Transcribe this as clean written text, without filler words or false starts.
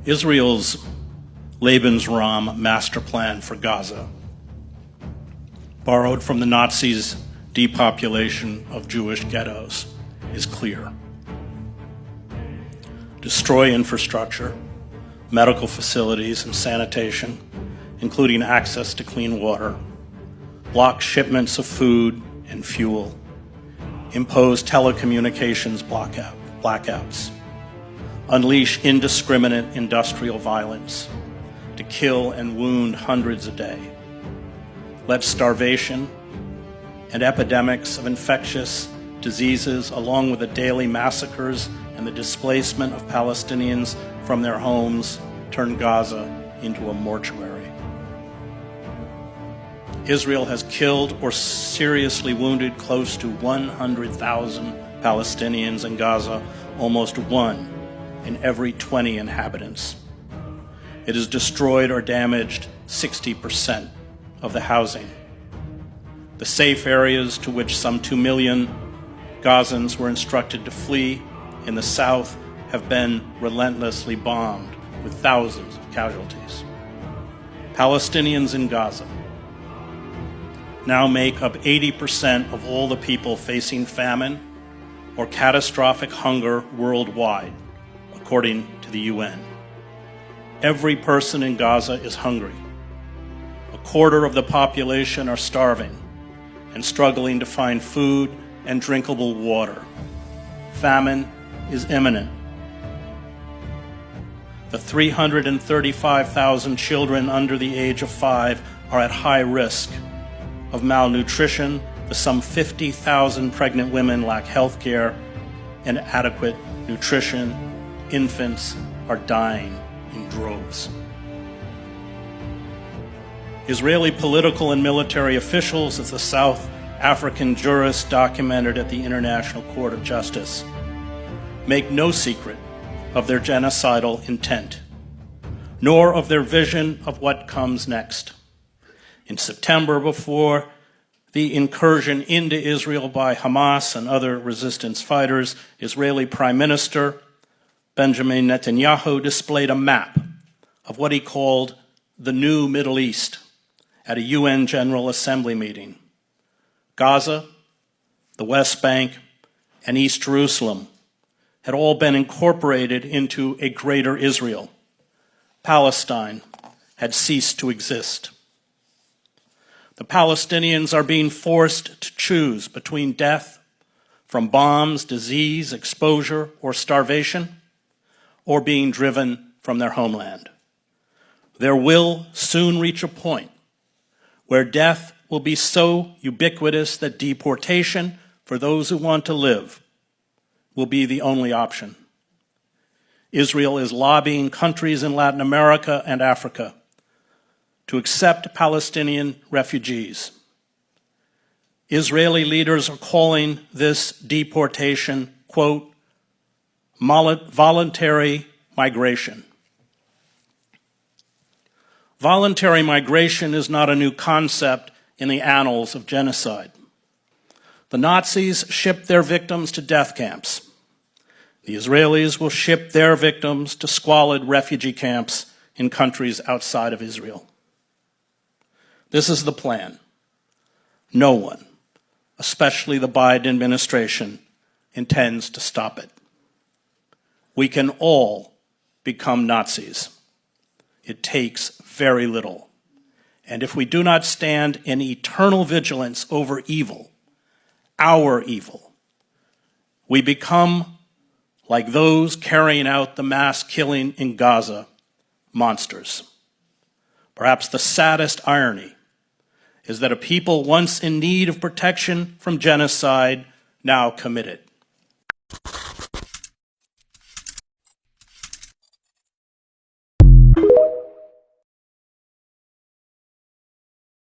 Israel's Lebensraum master plan for Gaza, borrowed from the Nazis' depopulation of Jewish ghettos, is clear. Destroy infrastructure, medical facilities and sanitation, including access to clean water, block shipments of food and fuel, impose telecommunications blackouts, unleash indiscriminate industrial violence to kill and wound hundreds a day, let starvation and epidemics of infectious diseases, along with the daily massacres and the displacement of Palestinians from their homes, turn Gaza into a mortuary. Israel has killed or seriously wounded close to 100,000 Palestinians in Gaza, almost 1 in every 20 inhabitants. It has destroyed or damaged 60% of the housing. The safe areas to which some 2 million Gazans were instructed to flee in the south have been relentlessly bombed with thousands of casualties. Palestinians in Gaza now make up 80% of all the people facing famine or catastrophic hunger worldwide, according to the UN. Every person in Gaza is hungry. A quarter of the population are starving and struggling to find food and drinkable water. Famine is imminent. The 335,000 children under the age of 5 are at high risk of malnutrition. The some 50,000 pregnant women lack health care and adequate nutrition. Infants are dying in droves. Israeli political and military officials, as the South African jurists documented at the International Court of Justice, make no secret of their genocidal intent, nor of their vision of what comes next. In September, before the incursion into Israel by Hamas and other resistance fighters, Israeli Prime Minister Benjamin Netanyahu displayed a map of what he called the new Middle East at a UN General Assembly meeting. Gaza, the West Bank, and East Jerusalem had all been incorporated into a greater Israel. Palestine had ceased to exist. The Palestinians are being forced to choose between death from bombs, disease, exposure, or starvation, or being driven from their homeland. There will soon reach a point where death will be so ubiquitous that deportation for those who want to live will be the only option. Israel is lobbying countries in Latin America and Africa to accept Palestinian refugees. Israeli leaders are calling this deportation, quote, voluntary migration. Voluntary migration is not a new concept in the annals of genocide. The Nazis shipped their victims to death camps. The Israelis will ship their victims to squalid refugee camps in countries outside of Israel. This is the plan. No one, especially the Biden administration, intends to stop it. We can all become Nazis. It takes very little. And if we do not stand in eternal vigilance over evil, our evil, we become like those carrying out the mass killing in Gaza, monsters. Perhaps the saddest irony is that a people once in need of protection from genocide now commit it.